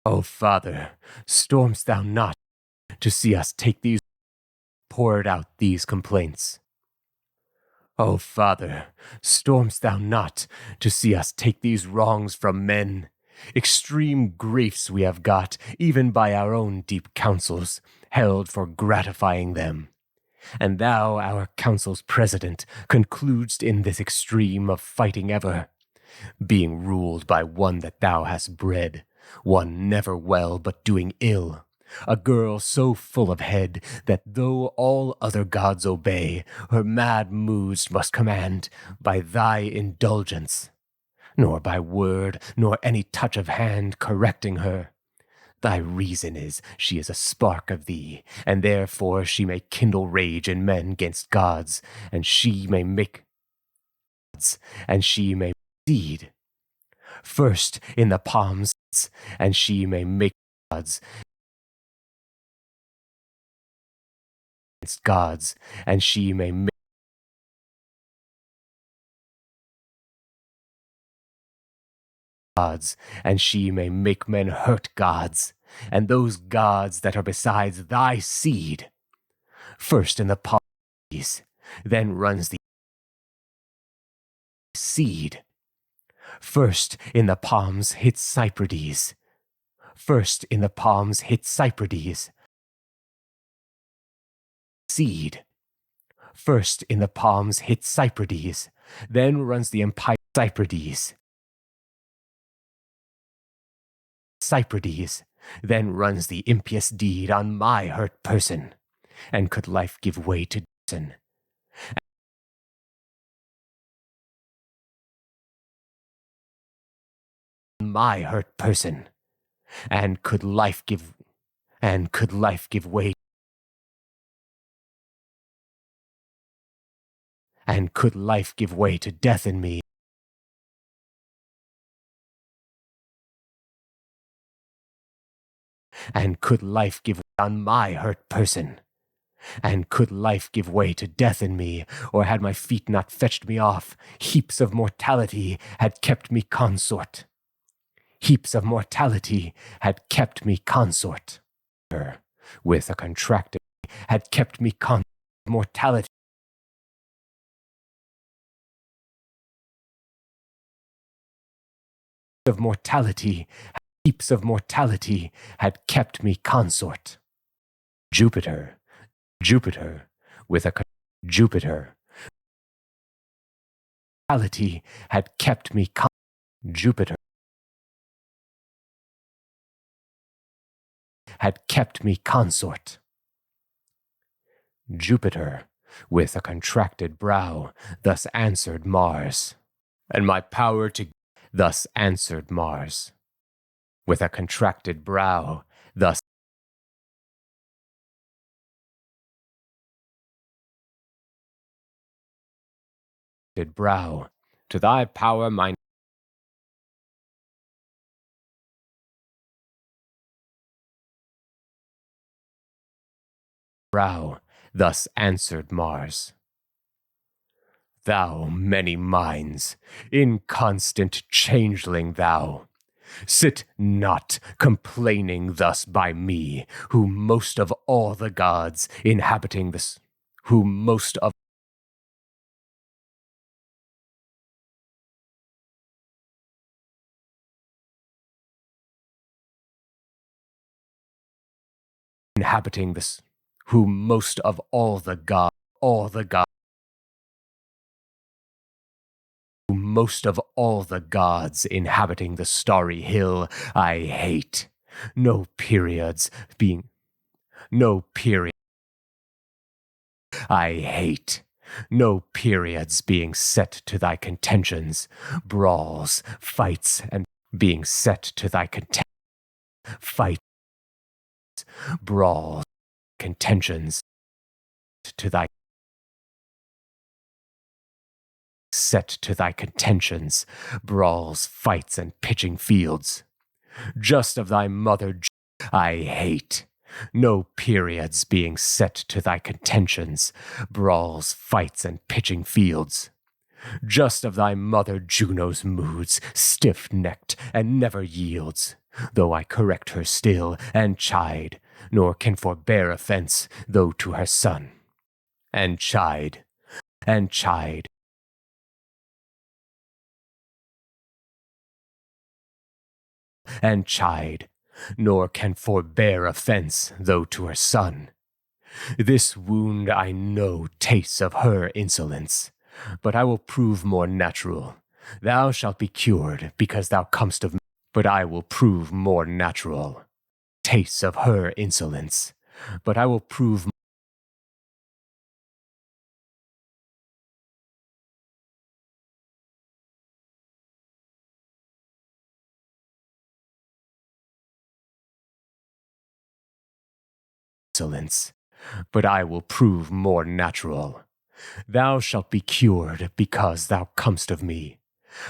O Father, stormst thou not to see us take these, poured out these complaints? O Father, stormst thou not to see us take these wrongs from men? Extreme griefs we have got, even by our own deep counsels, held for gratifying them. And thou, our council's president, concludest in this extreme of fighting ever, being ruled by one that thou hast bred, one never well but doing ill, a girl so full of head that though all other gods obey, her mad moods must command by thy indulgence, nor by word nor any touch of hand correcting her. Thy reason is she is a spark of thee, and therefore she may kindle rage in men gainst gods, and she may make seed first in the palms, and she may make gods against gods, and she may make gods, and she may make men hurt gods, and those gods that are besides thy seed. First in the palms, then runs the seed. First in the palms hits Cyprides. First in the palms hits Cyprides. Seed. First in the palms hits Cyprides. Then runs the empire Cyprides. Cyprides. Then runs the impious deed on my hurt person. And could life give way to sin? My hurt person, and could life give way, and could life give way to death in me, and could life give way on my hurt person, and could life give way to death in me, or had my feet not fetched me off, heaps of mortality had kept me consort. Heaps of mortality had kept me consort. With a contracted had kept me mortality. Of mortality, heaps of mortality had kept me consort. Jupiter, with a Jupiter. Mortality had kept me Jupiter. Had kept me consort. Jupiter, with a contracted brow, thus answered Mars, and my power to thus answered Mars, with a contracted brow, thus brow, to thy power my brow, thus answered Mars. Thou many minds, inconstant changeling thou, sit not complaining thus by me, who most of all the gods inhabiting this, who most of inhabiting this, who most of all the gods, who most of all the gods inhabiting the starry hill, I hate. No periods being, no period, I hate. No periods being set to thy contentions, brawls, fights, and being set to thy fights, brawls, contentions, to thy set to thy contentions, brawls, fights, and pitching fields. Just of thy mother I hate. No periods being set to thy contentions, brawls, fights, and pitching fields. just of thy mother Juno's moods, stiff-necked and never yields, though I correct her still and chide, nor can forbear offense, though to her son. And chide, and chide, and chide, nor can forbear offense, though to her son. This wound I know tastes of her insolence, but I will prove more natural. Thou shalt be cured, because thou comest of me, but I will prove more natural. Tastes of her insolence, but I will prove insolence, but I will prove more natural. Thou shalt be cured, because thou comest of me.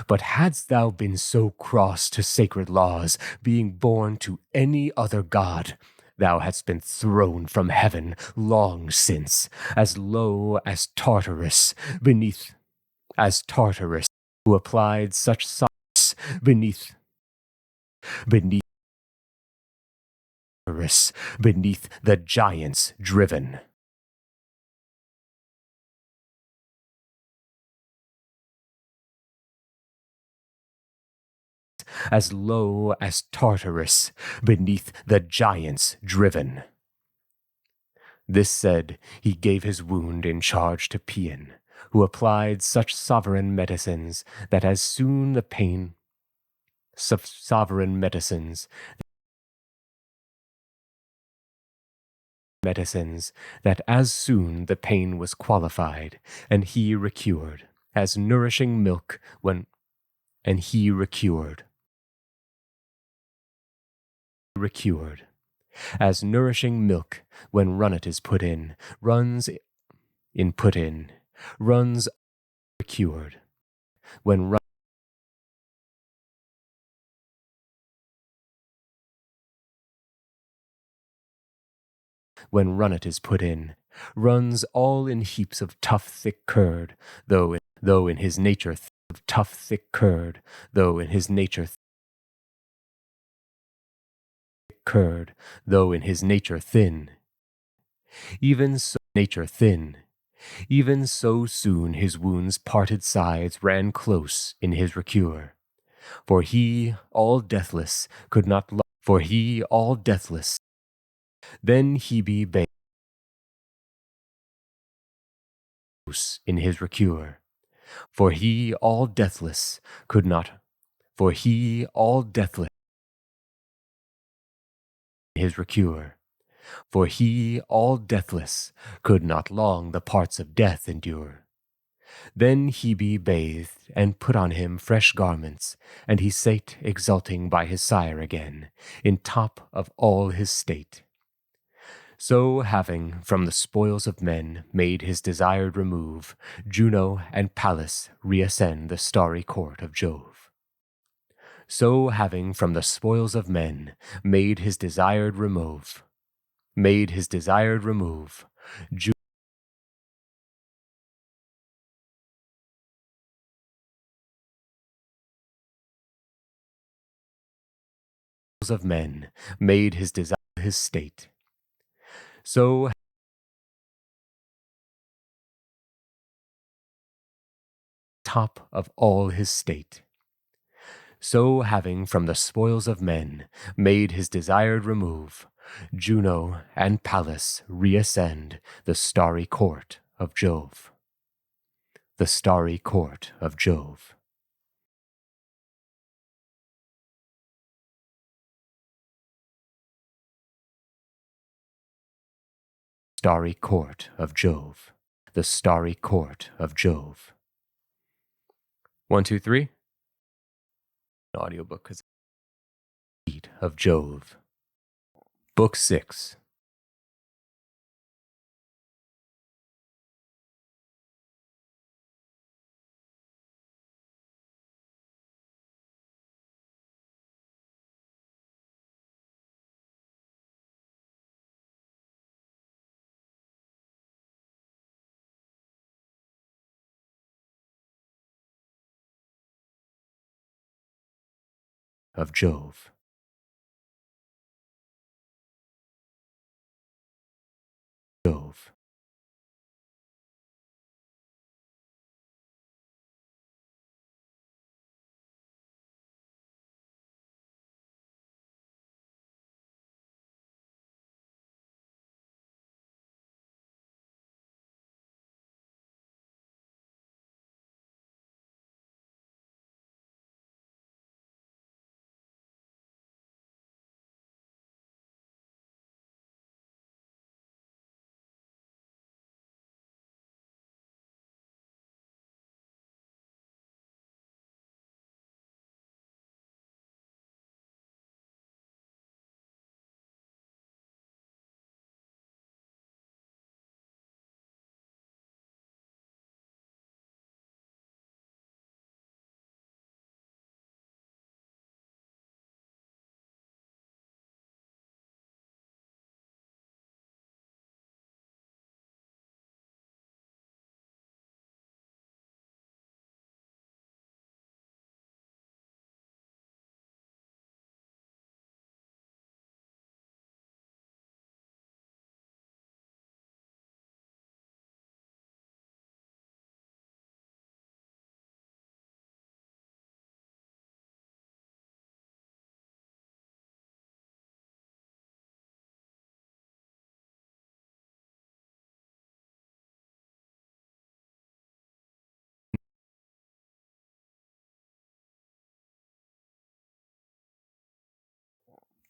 But hadst thou been so cross to sacred laws, being born to any other god, thou hadst been thrown from heaven long since, as low as Tartarus, who applied such solace beneath the giants driven. As low as Tartarus, beneath the giants driven. This said, he gave his wound in charge to Paean, who applied such sovereign medicines that as soon the pain was qualified, and he recured, as nourishing milk when as nourishing milk when runnet is put in, runs recured, when runnet is put in, runs all in heaps of tough thick curd, though in his nature thin. Even so soon his wound's parted sides ran close in his recure. For he, all deathless, could not then he be bathed in his recure. For he, all deathless, could not long the parts of death endure. Then he be bathed, and put on him fresh garments, and he sate exulting by his sire again, in top of all his state. So having from the spoils of men made his desired remove, Juno and Pallas reascend the starry court of Jove. So having from the spoils of men made his desired remove, Juno of men made his desire his state. So top of all his state. So having from the spoils of men made his desired remove, Juno and Pallas reascend the starry court of Jove. The starry court of Jove. Starry court of Jove. The starry court of Jove. 1, 2, 3. Audiobook is of Jove. Book 6. of Jove. Jove.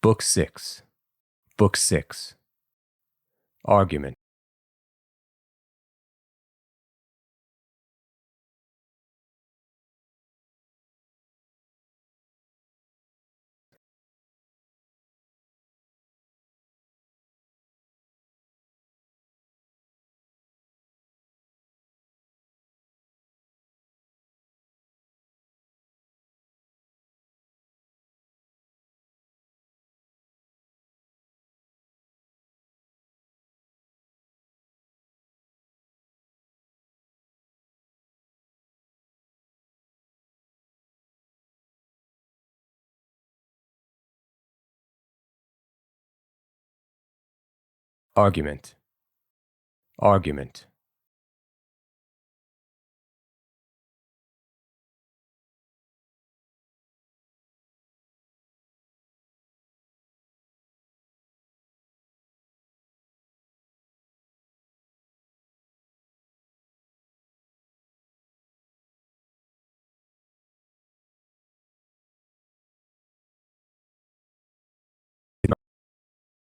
Book 6. Book 6. Argument. Argument. Argument.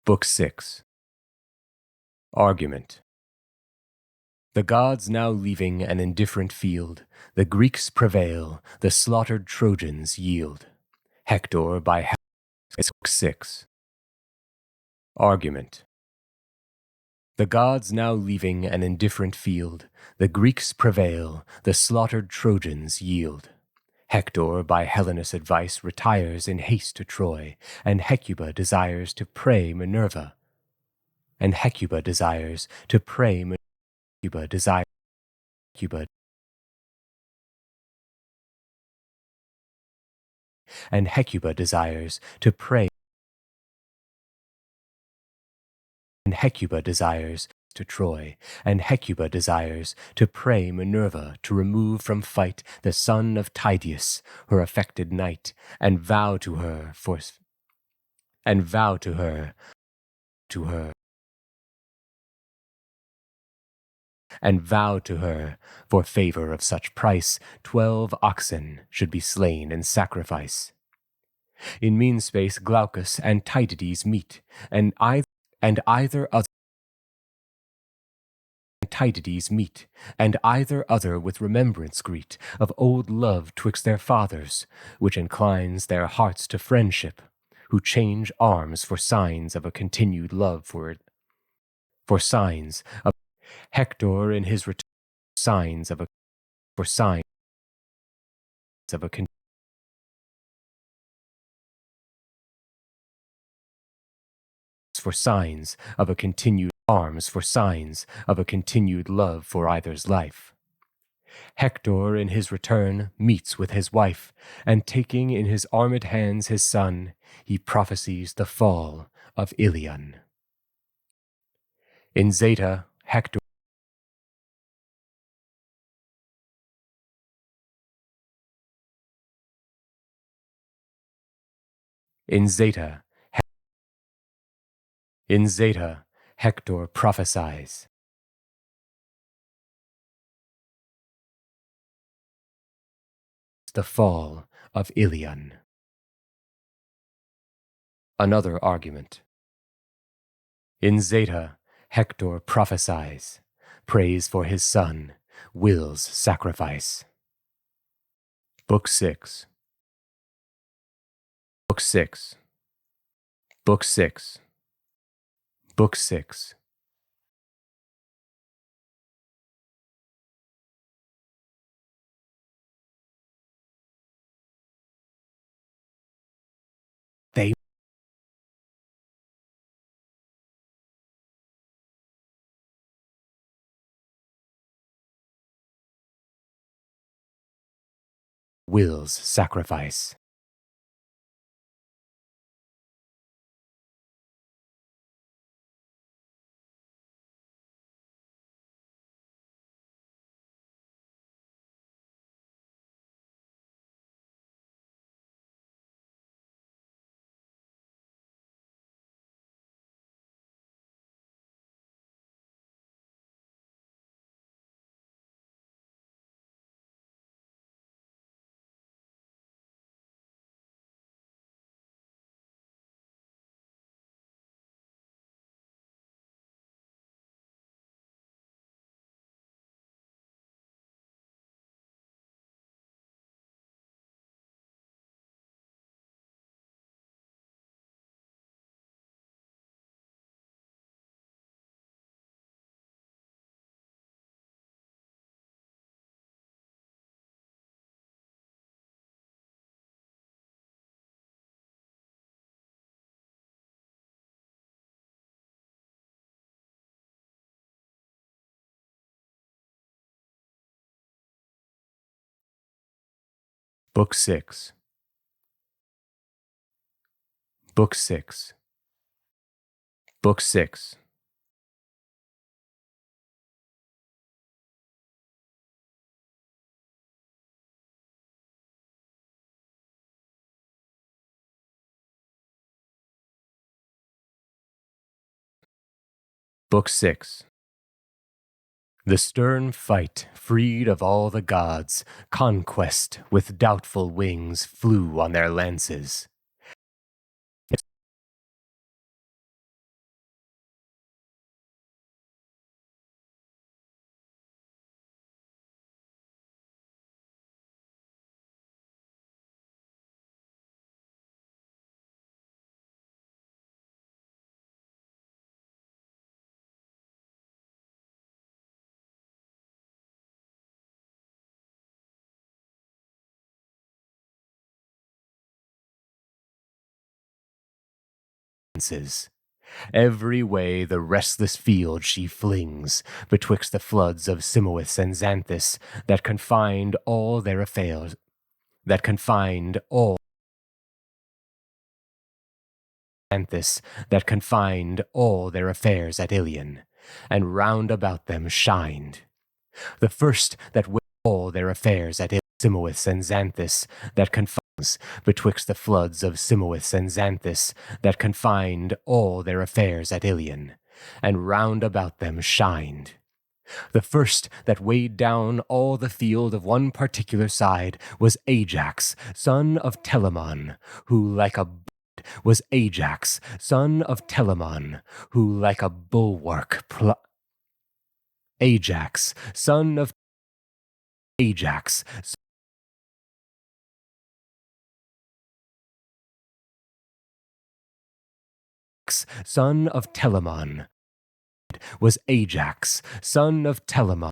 Book 6. Argument. The gods now leaving an indifferent field, the Greeks prevail, the slaughtered Trojans yield. Hector by Book 6. Argument. The gods now leaving an indifferent field, the Greeks prevail, the slaughtered Trojans yield. Hector, by Helena's advice, retires in haste to Troy, and Hecuba desires to pray Minerva. And Hecuba desires to pray Minerva. Hecuba desires. Hecuba. And Hecuba desires to pray. And Hecuba desires to Troy, and Hecuba desires to pray Minerva to remove from fight the son of Tydeus, her affected knight, and vow to her for favor of such price 12 oxen should be slain in sacrifice. In mean space Glaucus and Tydides meet, and either other with remembrance greet of old love twixt their fathers, which inclines their hearts to friendship, who change arms for signs of a continued love for signs of Hector in his return signs of a continued arms for signs of a continued love for either's life. Hector in his return meets with his wife, and taking in his armed hands his son, he prophesies the fall of Iliad. In Zeta, Hector In Zeta, Hector prophesies. The fall of Iliad. Another argument. In Zeta, Hector prophesies, prays for his son, wills sacrifice. Book 6. Book 6. Book 6. Book 6. They wills sacrifice. Book 6. Book 6. Book 6. Book 6. The stern fight, freed of all the gods, conquest with doubtful wings flew on their lances. Every way the restless field she flings, betwixt the floods of Simois and Xanthus, that confined all their affairs, that confined all their affairs at Ilion, and round about them shined. The first that all their affairs at Simois and Xanthus, that confines betwixt the floods of Simois and Xanthus, that confined all their affairs at Ilion, and round about them shined. The first that weighed down all the field of one particular side was Ajax, son of Telamon, who like a was Ajax, son of Telamon, who like a bulwark Ajax, son of Ajax, son of Telamon, was Ajax, son of Telamon,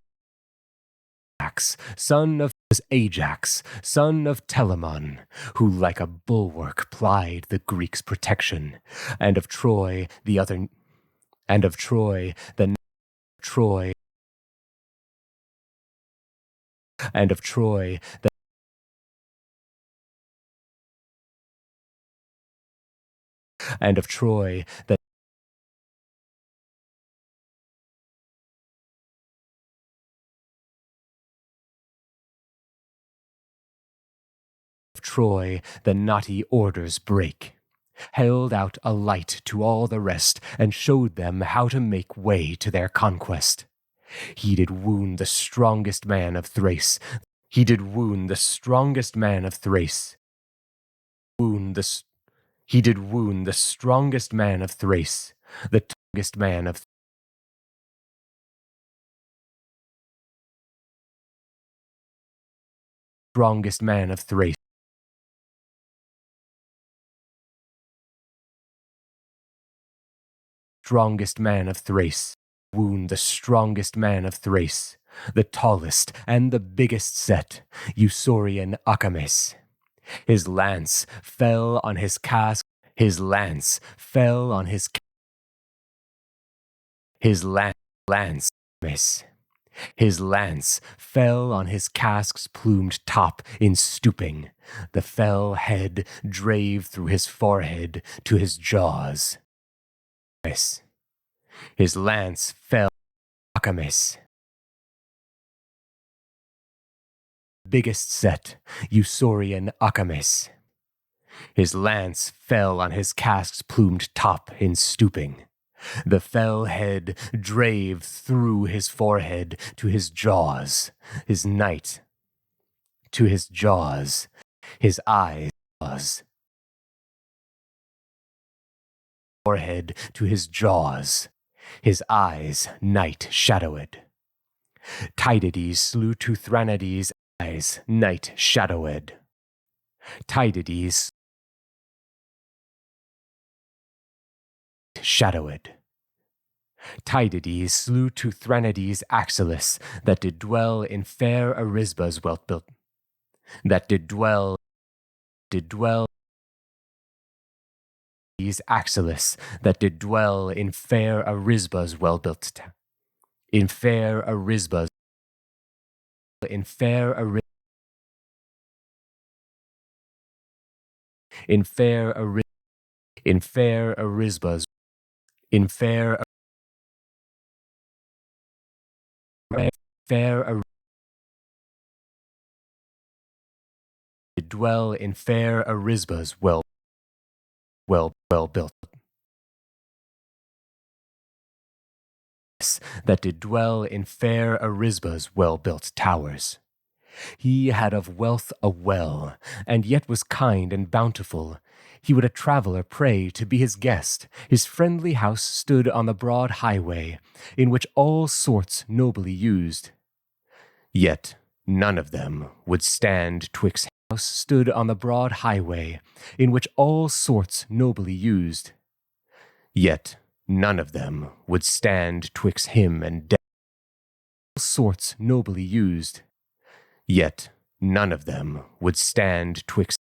son of Ajax, son of Telamon, who like a bulwark plied the Greeks' protection, and of Troy the other, and of Troy the Troy, and of Troy, that the knotty orders break, held out a light to all the rest, and showed them how to make way to their conquest. He did wound the strongest man of Thrace. He did wound the strongest man of Thrace. He did wound the strongest man of Thrace, the strongest man of strongest man of Thrace. Strongest man of Thrace, wound the strongest man of Thrace, the tallest and the biggest set, Eusaurian Achames. His lance fell on his casque. His lance fell on his lance miss. His lance fell on his casque's plumed top in stooping. The fell head drave through his forehead to his jaws. His lance fell on Achames. Biggest set, Eusaurian Achames. His lance fell on his casque's plumed top in stooping. The fell head drave through his forehead to his jaws, his knight, to his jaws, his eyes, forehead to his jaws, his eyes night shadowed. Tydides slew Teuthranides' eyes night shadowed. Tydides shadowed. Tydides slew Teuthranides' Axillus, that did dwell in fair Arisba's well built, that did dwell Axillus, that did dwell in fair Arisba's well built town, in fair Arisba's in fair Arisba's in fair did dwell in fair Arisba's well built, that did dwell in fair Arisba's well-built towers. He had of wealth a well, and yet was kind and bountiful. He would a traveller pray to be his guest. His friendly house stood on the broad highway, in which all sorts nobly used. Yet none of them would stand twixt house stood on the broad highway, in which all sorts nobly used. Yet none of them would stand twixt him and death. All sorts nobly used. Yet none of them would stand twixt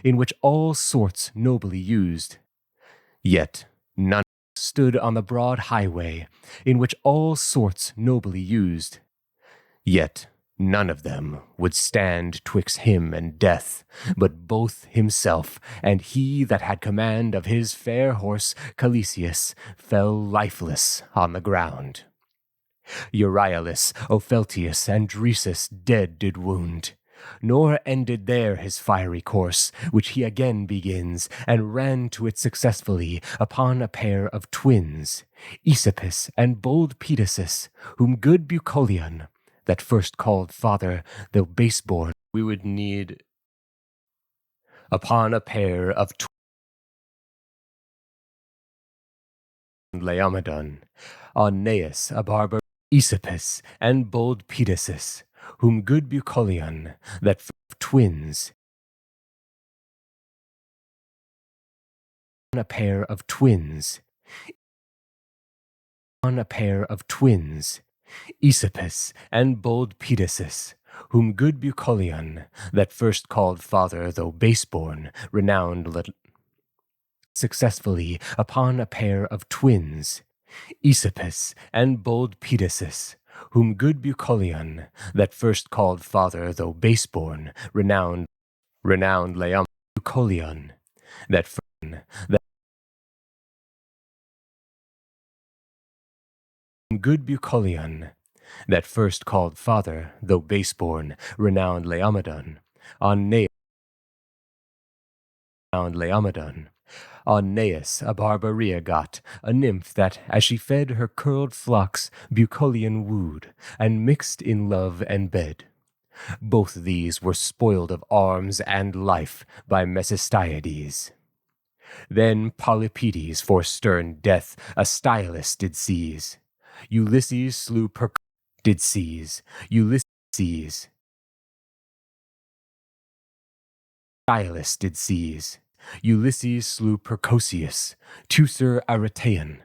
in which all sorts nobly used. Yet none stood on the broad highway, in which all sorts nobly used. Yet none of them would stand twixt him and death, but both himself and he that had command of his fair horse Calesius fell lifeless on the ground. Euryalus, Opheltius, and Dresus dead did wound. Nor ended there his fiery course, which he again begins, and ran to it successfully upon a pair of twins, Aesopus and bold Pedasus, whom good Bucolion, that first called father, though baseborn, we would need upon a pair of Laomedon, Aeneas, a barber, Aesopus, and bold Pedasus, whom good Bucolion, that twins, on a pair of twins, Aesopus, and bold Pedasus, whom good Bucolion, that first called father, though baseborn, renowned successfully upon a pair of twins, Aesopus, and bold Pedasus, whom good Bucolion, that first called father, though baseborn, renowned Laom Bucolion, that good Bucolion, that first called father, though baseborn, renowned Laomedon, Aeneas, a barbaria got, a nymph that, as she fed her curled flocks, Bucolion wooed, and mixed in love and bed. Both these were spoiled of arms and life by Mecistiades. Then Polypoetes for stern death Astylus did seize. Ulysses slew Astylus did seize. Ulysses slew Percosius, Teucer Aretaean,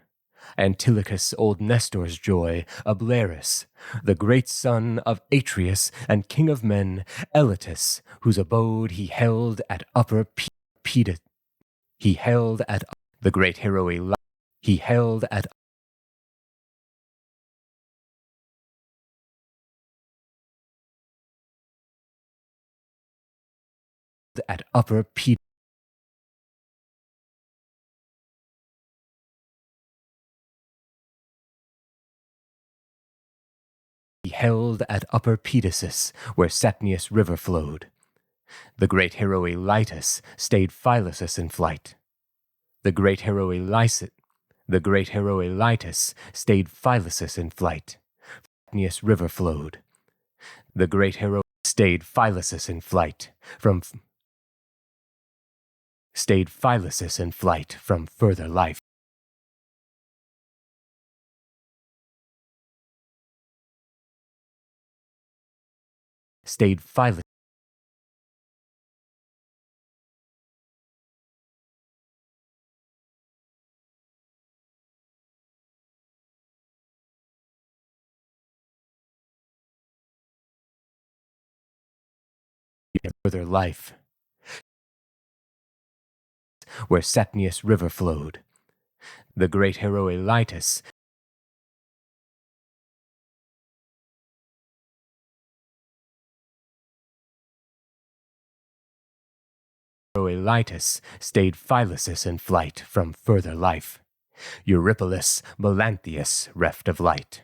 Antilochus old Nestor's joy, Ablerus, the great son of Atreus and king of men, Elatus, whose abode he held at Upper Pedus. He held at the great hero he held at Upper Pedus. He held at Upper Pedasus, where Satnius river flowed. The great hero Elytus stayed Phylaces in flight. The great hero Elytus stayed Phylaces in flight. Satnius river flowed. The great hero stayed Phylaces in flight from further life. Stayed Phylaces. Further life, where Satnius river flowed. The great hero Elytus stayed Phylaces in flight from further life. Eurypylus Melanthius reft of light.